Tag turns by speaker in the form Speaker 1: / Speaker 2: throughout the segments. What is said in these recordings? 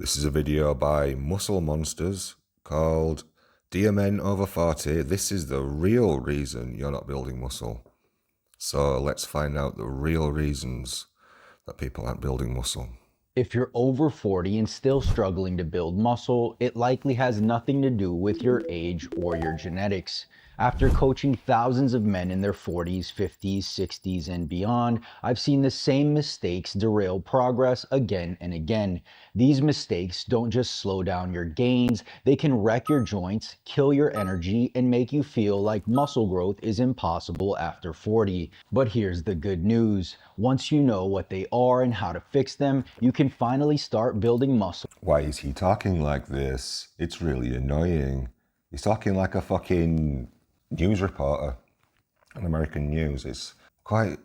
Speaker 1: This is a video by Musclemonsters called Dear Men Over 40, this is the real reason you're not building muscle. So let's find out the real reasons that people aren't building muscle.
Speaker 2: If you're over 40 and still struggling to build muscle, it likely has nothing to do with your age or your genetics. After coaching thousands of men in their 40s, 50s, 60s, and beyond, I've seen the same mistakes derail progress again and again. These mistakes don't just slow down your gains, they can wreck your joints, kill your energy, and make you feel like muscle growth is impossible after 40. But here's the good news. Once you know what they are and how to fix them, you can finally start building muscle.
Speaker 1: Why is he talking like this? It's really annoying. He's talking like a fucking news reporter on American news. It's quite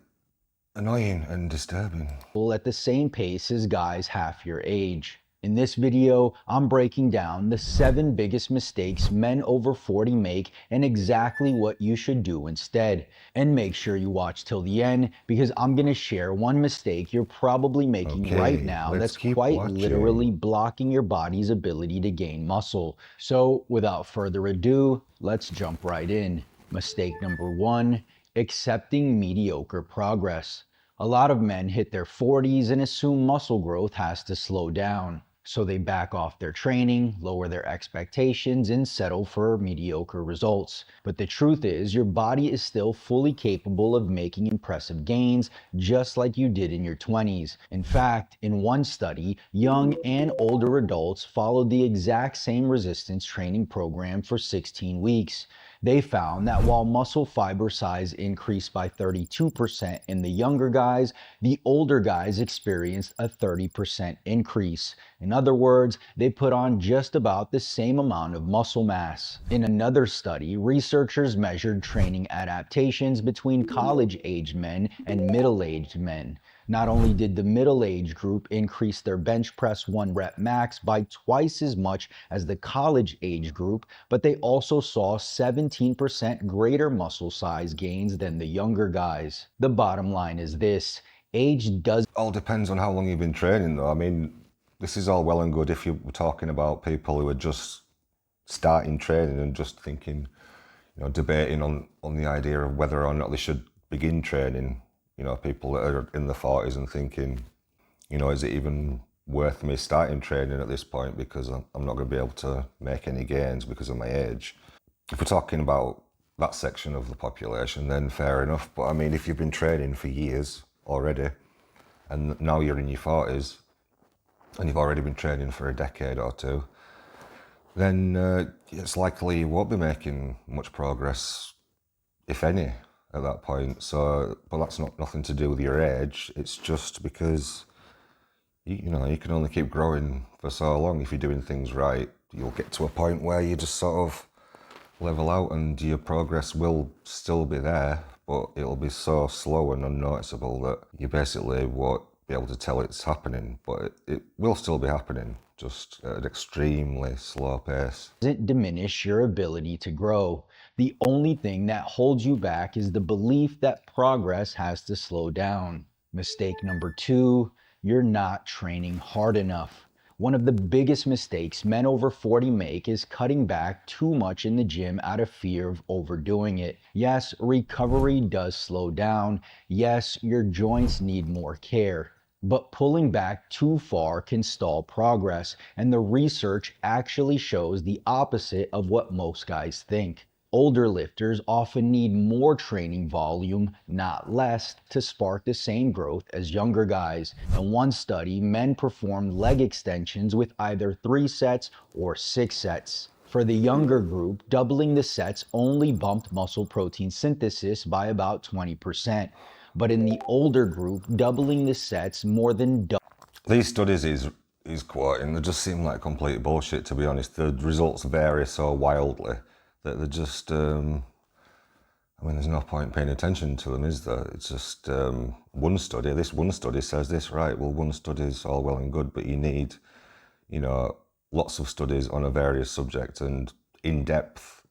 Speaker 1: annoying and disturbing.
Speaker 2: At the same pace as guys half your age. In this video, I'm breaking down the 7 biggest mistakes men over 40 make and exactly what you should do instead. And make sure you watch till the end because I'm going to share one mistake you're probably making right now that's quite literally blocking your body's ability to gain muscle. So without further ado, let's jump right in. Mistake number 1, accepting mediocre progress. A lot of men hit their 40s and assume muscle growth has to slow down. So they back off their training, lower their expectations, and settle for mediocre results. But the truth is, your body is still fully capable of making impressive gains, just like you did in your 20s. In fact, in one study, young and older adults followed the exact same resistance training program for 16 weeks. They found that while muscle fiber size increased by 32% in the younger guys, the older guys experienced a 30% increase. In other words, they put on just about the same amount of muscle mass. In another study, researchers measured training adaptations between college-aged men and middle-aged men. Not only did the middle-aged group increase their bench press 1 rep max by twice as much as the college-age group, but they also saw 17% greater muscle size gains than the younger guys. The bottom line is this: age does
Speaker 1: all depends on how long you've been training though. I mean, this is all well and good if you were talking about people who are just starting training and just thinking, debating on the idea of whether or not they should begin training. People that are in the 40s and thinking, is it even worth me starting training at this point because I'm not going to be able to make any gains because of my age. If we're talking about that section of the population, then fair enough. But I mean, if you've been training for years already and now you're in your 40s and you've already been training for a decade or two, then it's likely you won't be making much progress, if any, at that point. So, but that's nothing to do with your age. It's just because you can only keep growing for so long. If you're doing things right, you'll get to a point where you just sort of level out and your progress will still be there, but it'll be so slow and unnoticeable that you basically won't be able to tell it's happening, but it will still be happening, just at an extremely slow pace.
Speaker 2: Doesn't diminish your ability to grow. The only thing that holds you back is the belief that progress has to slow down. Mistake number 2, you're not training hard enough. One of the biggest mistakes men over 40 make is cutting back too much in the gym out of fear of overdoing it. Yes, recovery does slow down. Yes, your joints need more care. But pulling back too far can stall progress, and the research actually shows the opposite of what most guys think. Older lifters often need more training volume, not less, to spark the same growth as younger guys. In one study, men performed leg extensions with either 3 sets or 6 sets. For the younger group, doubling the sets only bumped muscle protein synthesis by about 20%. But in the older group, doubling the sets more than doubled.
Speaker 1: These studies he's quoting, they just seem like complete bullshit, to be honest. The results vary so wildly that they're just, there's no point paying attention to them, is there? It's just one study. This one study says this, right? Well, one study is all well and good, but you need, lots of studies on a various subject and in-depth,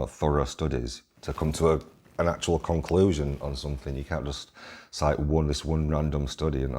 Speaker 1: thorough studies to come to an actual conclusion on something. You can't just cite this one random study and,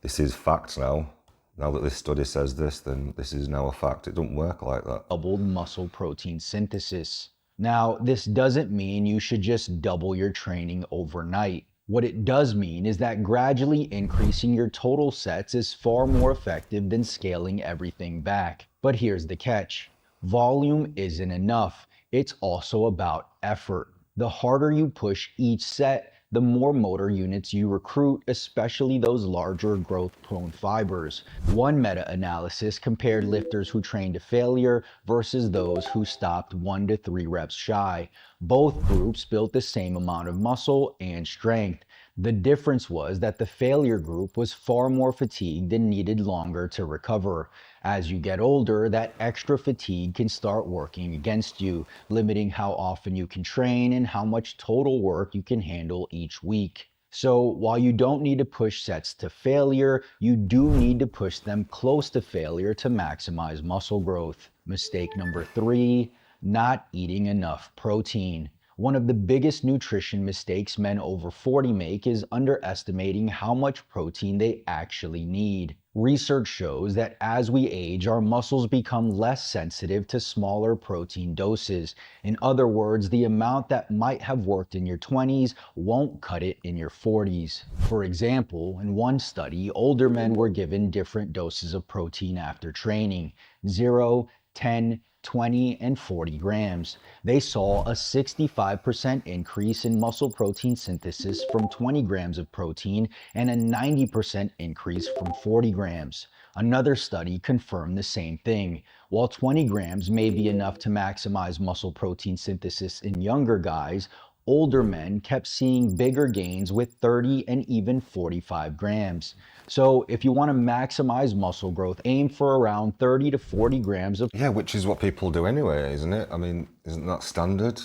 Speaker 1: this is fact now. now that this study says this, then this is now a fact. It doesn't work like that.
Speaker 2: Doubled muscle protein synthesis. Now, this doesn't mean you should just double your training overnight. What it does mean is that gradually increasing your total sets is far more effective than scaling everything back. But here's the catch. Volume isn't enough. It's also about effort. The harder you push each set, the more motor units you recruit, especially those larger growth-prone fibers. One meta-analysis compared lifters who trained to failure versus those who stopped 1 to 3 reps shy. Both groups built the same amount of muscle and strength. The difference was that the failure group was far more fatigued and needed longer to recover. As you get older, that extra fatigue can start working against you, limiting how often you can train and how much total work you can handle each week. So while you don't need to push sets to failure, you do need to push them close to failure to maximize muscle growth. Mistake number 3, not eating enough protein. One of the biggest nutrition mistakes men over 40 make is underestimating how much protein they actually need. Research shows that as we age, our muscles become less sensitive to smaller protein doses. In other words, the amount that might have worked in your 20s won't cut it in your 40s. For example, in one study, older men were given different doses of protein after training: 0, 10, 20, and 40 grams. They saw a 65% increase in muscle protein synthesis from 20 grams of protein and a 90% increase from 40 grams. Another study confirmed the same thing. While 20 grams may be enough to maximize muscle protein synthesis in younger guys, older men kept seeing bigger gains with 30 and even 45 grams. So if you want to maximize muscle growth, aim for around 30 to 40 grams of...
Speaker 1: Yeah, which is what people do anyway, isn't it? I mean, isn't that standard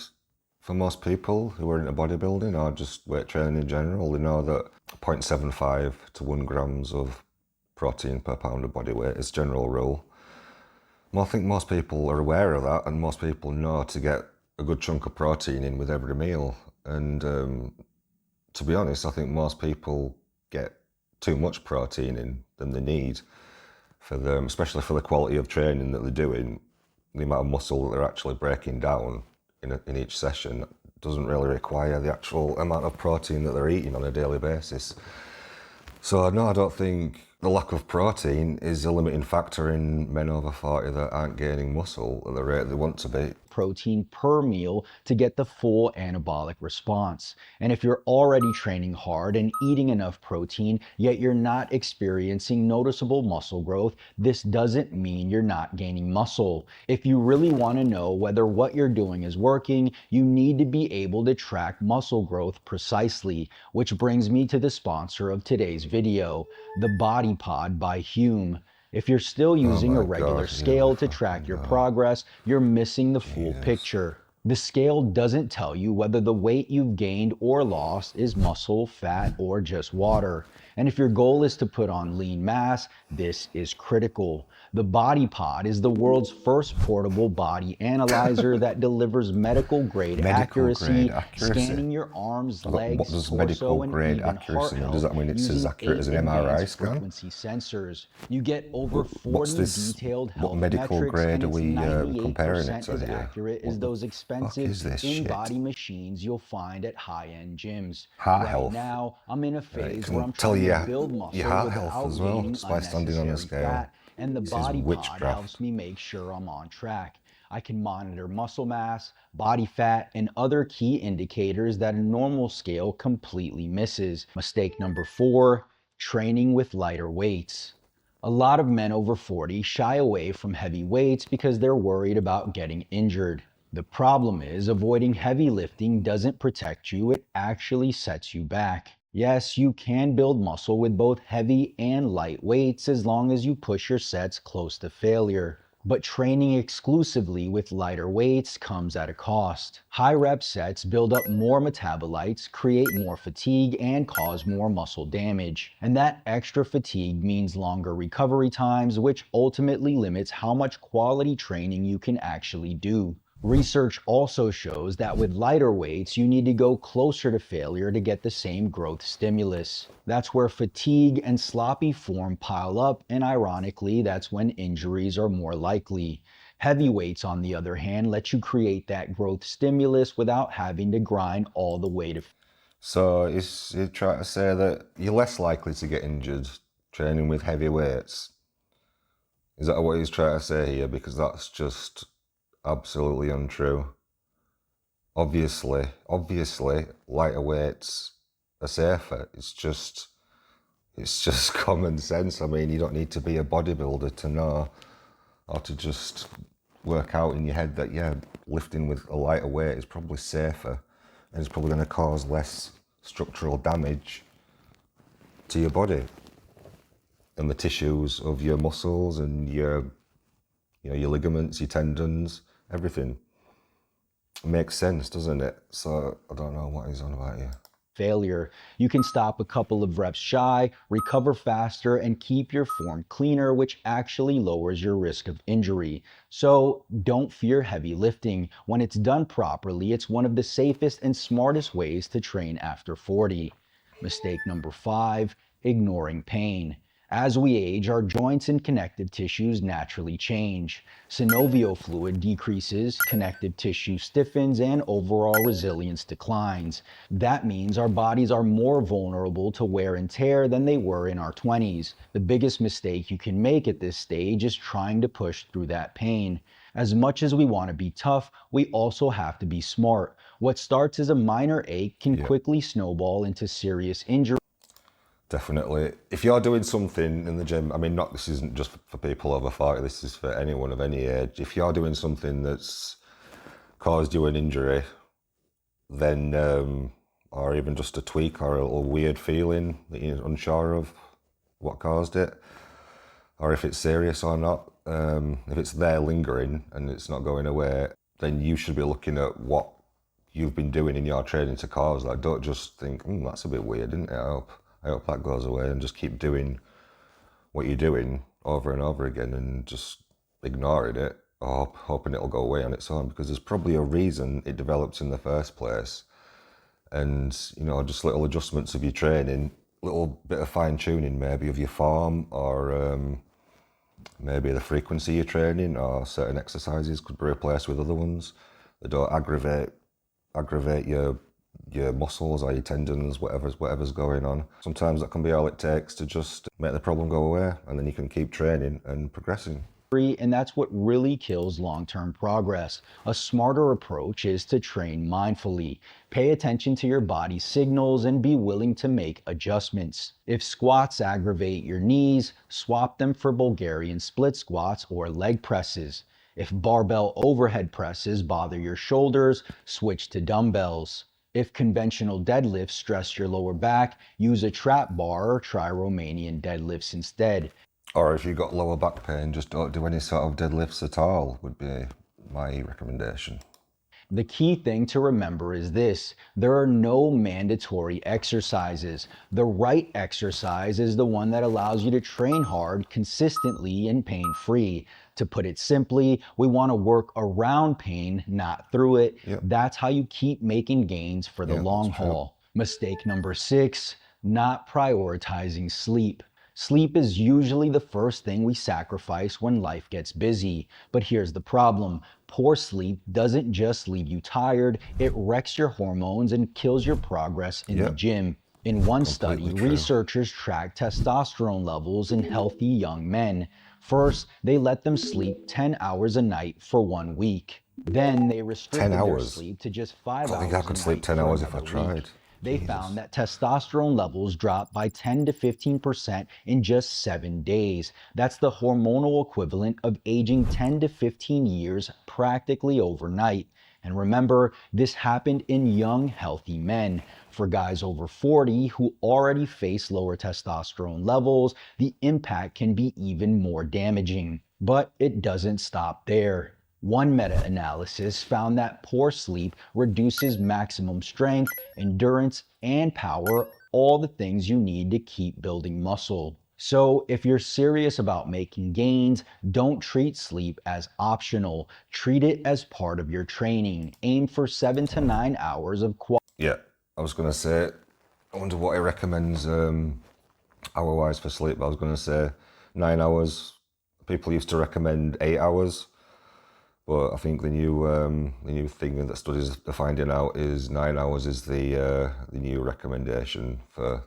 Speaker 1: for most people who are into bodybuilding or just weight training in general? They know that 0.75 to 1 grams of protein per pound of body weight is general rule. Well, I think most people are aware of that, and most people know to get a good chunk of protein in with every meal. And to be honest, I think most people get too much protein in than they need for them, especially for the quality of training that they're doing. The amount of muscle that they're actually breaking down in each session doesn't really require the actual amount of protein that they're eating on a daily basis. So no, I don't think the lack of protein is a limiting factor in men over 40 that aren't gaining muscle at the rate they want to be.
Speaker 2: Protein per meal to get the full anabolic response. And if you're already training hard and eating enough protein, yet you're not experiencing noticeable muscle growth, this doesn't mean you're not gaining muscle. If you really want to know whether what you're doing is working, you need to be able to track muscle growth precisely, which brings me to the sponsor of today's video, the Body Pod by Hume. If you're still using a regular scale to track your progress, you're missing the full picture. The scale doesn't tell you whether the weight you've gained or lost is muscle, fat, or just water. And if your goal is to put on lean mass, this is critical. The Body Pod is the world's first portable body analyzer that delivers medical-grade accuracy, scanning your arms, legs,
Speaker 1: what does
Speaker 2: torso,
Speaker 1: medical-grade
Speaker 2: and even
Speaker 1: accuracy
Speaker 2: heart
Speaker 1: mean? Does that mean it's as accurate as an MRI scan?
Speaker 2: Frequency sensors. You get over 40 detailed health
Speaker 1: medical
Speaker 2: metrics,
Speaker 1: grade
Speaker 2: and
Speaker 1: are
Speaker 2: it's
Speaker 1: we
Speaker 2: 98%
Speaker 1: comparing it to
Speaker 2: as
Speaker 1: here?
Speaker 2: accurate as those expensive
Speaker 1: shit?
Speaker 2: in-body machines you'll find at high-end gyms.
Speaker 1: Heart
Speaker 2: Right
Speaker 1: health.
Speaker 2: now, I'm in a phase
Speaker 1: can
Speaker 2: where I'm
Speaker 1: tell
Speaker 2: trying
Speaker 1: you
Speaker 2: to build muscle
Speaker 1: your heart
Speaker 2: without
Speaker 1: health as well,
Speaker 2: gaining
Speaker 1: just by standing on a
Speaker 2: unnecessary
Speaker 1: scale.
Speaker 2: fat, and the
Speaker 1: This is
Speaker 2: Body Pod
Speaker 1: witchcraft.
Speaker 2: helps me make sure I'm on track. I can monitor muscle mass, body fat, and other key indicators that a normal scale completely misses. Mistake number 4, training with lighter weights. A lot of men over 40 shy away from heavy weights because they're worried about getting injured. The problem is, avoiding heavy lifting doesn't protect you, it actually sets you back. Yes, you can build muscle with both heavy and light weights as long as you push your sets close to failure. But training exclusively with lighter weights comes at a cost. High rep sets build up more metabolites, create more fatigue, and cause more muscle damage. And that extra fatigue means longer recovery times, which ultimately limits how much quality training you can actually do. Research also shows that with lighter weights, you need to go closer to failure to get the same growth stimulus. That's where fatigue and sloppy form pile up, and ironically, that's when injuries are more likely. Heavy weights, on the other hand, let you create that growth stimulus without having to grind all the way to.
Speaker 1: So is you trying to say that you're less likely to get injured training with heavy weights? Is that what he's trying to say here? Because that's just absolutely untrue. Obviously, lighter weights are safer. It's just common sense. I mean, you don't need to be a bodybuilder to know, or to just work out in your head that, yeah, lifting with a lighter weight is probably safer and it's probably going to cause less structural damage to your body and the tissues of your muscles and your ligaments, your tendons, everything. It makes sense, doesn't it? So I don't know what he's on about here.
Speaker 2: Failure. You can stop a couple of reps shy, recover faster, and keep your form cleaner, which actually lowers your risk of injury. So don't fear heavy lifting. When it's done properly, it's one of the safest and smartest ways to train after 40. Mistake number 5, ignoring pain. As we age, our joints and connective tissues naturally change. Synovial fluid decreases, connective tissue stiffens, and overall resilience declines. That means our bodies are more vulnerable to wear and tear than they were in our 20s. The biggest mistake you can make at this stage is trying to push through that pain. As much as we want to be tough, we also have to be smart. What starts as a minor ache can quickly snowball into serious injury.
Speaker 1: Definitely. If you're doing something in the gym, I mean, this isn't just for people over 40, this is for anyone of any age. If you're doing something that's caused you an injury, then, or even just a tweak or a little weird feeling that you're unsure of what caused it, or if it's serious or not, if it's there lingering and it's not going away, then you should be looking at what you've been doing in your training to cause that. Don't just think, that's a bit weird, isn't it? I hope that goes away, and just keep doing what you're doing over and over again and just ignoring it or hoping it'll go away on its own, because there's probably a reason it develops in the first place. And, just little adjustments of your training, little bit of fine tuning maybe of your form, or maybe the frequency you're training, or certain exercises could be replaced with other ones that don't aggravate your muscles or your tendons, whatever's going on. Sometimes that can be all it takes to just make the problem go away, and then you can keep training and progressing.
Speaker 2: And that's what really kills long-term progress. A smarter approach is to train mindfully. Pay attention to your body's signals and be willing to make adjustments. If squats aggravate your knees, swap them for Bulgarian split squats or leg presses. If barbell overhead presses bother your shoulders, switch to dumbbells. If conventional deadlifts stress your lower back, use a trap bar or try Romanian deadlifts instead.
Speaker 1: Or if you've got lower back pain, just don't do any sort of deadlifts at all, would be my recommendation.
Speaker 2: The key thing to remember is this: there are no mandatory exercises. The right exercise is the one that allows you to train hard, consistently, and pain-free. To put it simply, we want to work around pain, not through it.
Speaker 1: Yep.
Speaker 2: That's how you keep making gains for the long haul. Mistake number 6, not prioritizing sleep. Sleep is usually the first thing we sacrifice when life gets busy. But here's the problem: poor sleep doesn't just leave you tired, it wrecks your hormones and kills your progress in the gym. In one study, researchers tracked testosterone levels in healthy young men. First, they let them sleep 10 hours a night for 1 week. Then they restricted their sleep to just 5 hours a night.
Speaker 1: I think I could sleep 10 hours if I tried.
Speaker 2: They found that testosterone levels dropped by 10 to 15% in just 7 days. That's the hormonal equivalent of aging 10 to 15 years practically overnight. And remember, this happened in young, healthy men. For guys over 40 who already face lower testosterone levels, the impact can be even more damaging. But it doesn't stop there. One meta-analysis found that poor sleep reduces maximum strength, endurance, and power, all the things you need to keep building muscle. So, if you're serious about making gains, don't treat sleep as optional. Treat it as part of your training. Aim for 7 to 9 hours of quality.
Speaker 1: Yeah, I was going to say, I wonder what he recommends hour-wise for sleep. I was going to say 9 hours. People used to recommend 8 hours, but I think the new thing that studies are finding out is 9 hours is the new recommendation for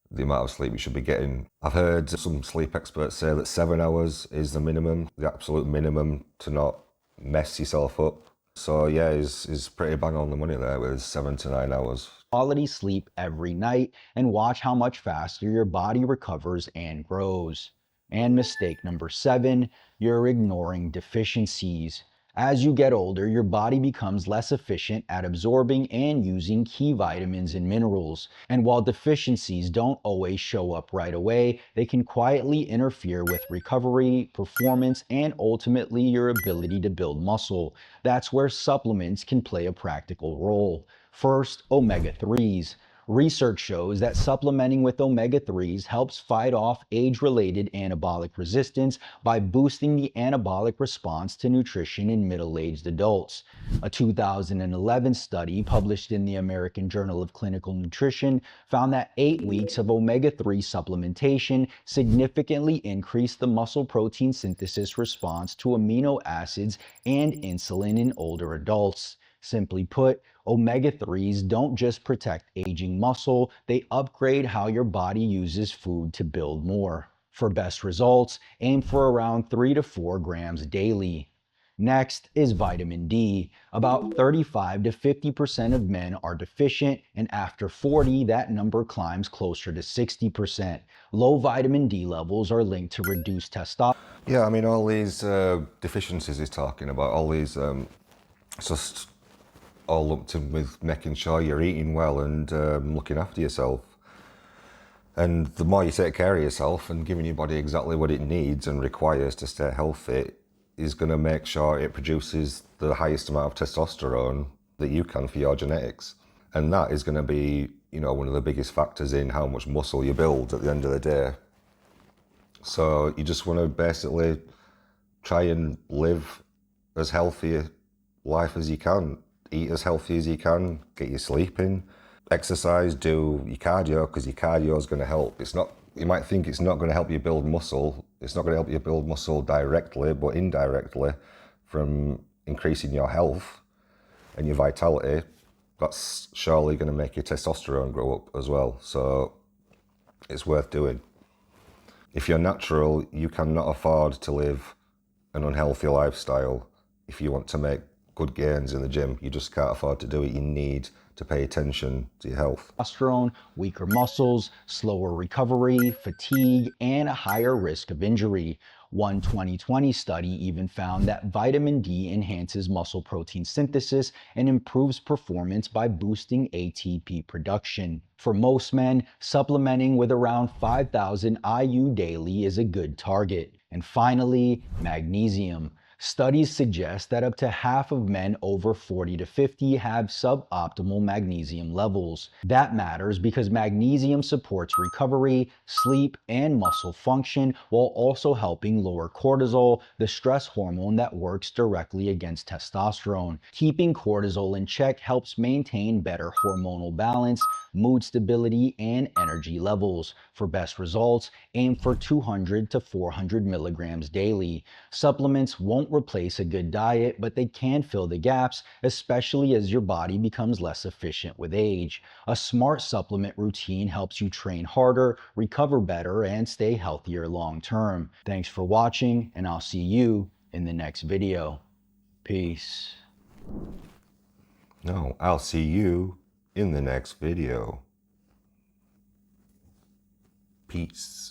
Speaker 1: the amount of sleep you should be getting. I've heard some sleep experts say that 7 hours is the minimum, the absolute minimum to not mess yourself up. So yeah, he's pretty bang on the money there with 7 to 9 hours.
Speaker 2: Quality sleep every night and watch how much faster your body recovers and grows. And mistake number 7, you're ignoring deficiencies. As you get older, your body becomes less efficient at absorbing and using key vitamins and minerals. And while deficiencies don't always show up right away, they can quietly interfere with recovery, performance, and ultimately your ability to build muscle. That's where supplements can play a practical role. First, omega-3s. Research shows that supplementing with omega-3s helps fight off age-related anabolic resistance by boosting the anabolic response to nutrition in middle-aged adults. A 2011 study published in the American Journal of Clinical Nutrition found that 8 weeks of omega-3 supplementation significantly increased the muscle protein synthesis response to amino acids and insulin in older adults. Simply put, omega-3s don't just protect aging muscle, they upgrade how your body uses food to build more. For best results, aim for around 3 to 4 grams daily. Next is vitamin D. About 35 to 50% of men are deficient, and after 40, that number climbs closer to 60%. Low vitamin D levels are linked to reduced testosterone.
Speaker 1: Yeah, I mean, all these deficiencies he's talking about, all these, it's just all lumped in with making sure you're eating well and looking after yourself. And the more you take care of yourself and giving your body exactly what it needs and requires to stay healthy is going to make sure it produces the highest amount of testosterone that you can for your genetics. And that is going to be, one of the biggest factors in how much muscle you build at the end of the day. So you just want to basically try and live as healthy a life as you can. Eat as healthy as you can, get your sleep in, exercise, do your cardio, because your cardio is going to help. It's not, you might think it's not going to help you build muscle. It's not going to help you build muscle directly, but indirectly from increasing your health and your vitality, that's surely going to make your testosterone grow up as well. So it's worth doing. If you're natural, you cannot afford to live an unhealthy lifestyle. If you want to make good gains in the gym, you just can't afford to do it. You need to pay attention to your health.
Speaker 2: Testosterone, weaker muscles, slower recovery, fatigue, and a higher risk of injury. One 2020 study even found that vitamin D enhances muscle protein synthesis and improves performance by boosting ATP production. For most men, supplementing with around 5,000 IU daily is a good target. And finally, magnesium. Studies suggest that up to half of men over 40 to 50 have suboptimal magnesium levels. That matters because magnesium supports recovery, sleep, and muscle function while also helping lower cortisol, the stress hormone that works directly against testosterone. Keeping cortisol in check helps maintain better hormonal balance, mood stability, and energy levels. For best results, aim for 200 to 400 milligrams daily. Supplements won't replace a good diet, but they can fill the gaps, especially as your body becomes less efficient with age. A smart supplement routine helps you train harder, recover better, and stay healthier long term. Thanks for watching, and I'll see you in the next video. Peace.
Speaker 1: No, I'll see you in the next video. Peace.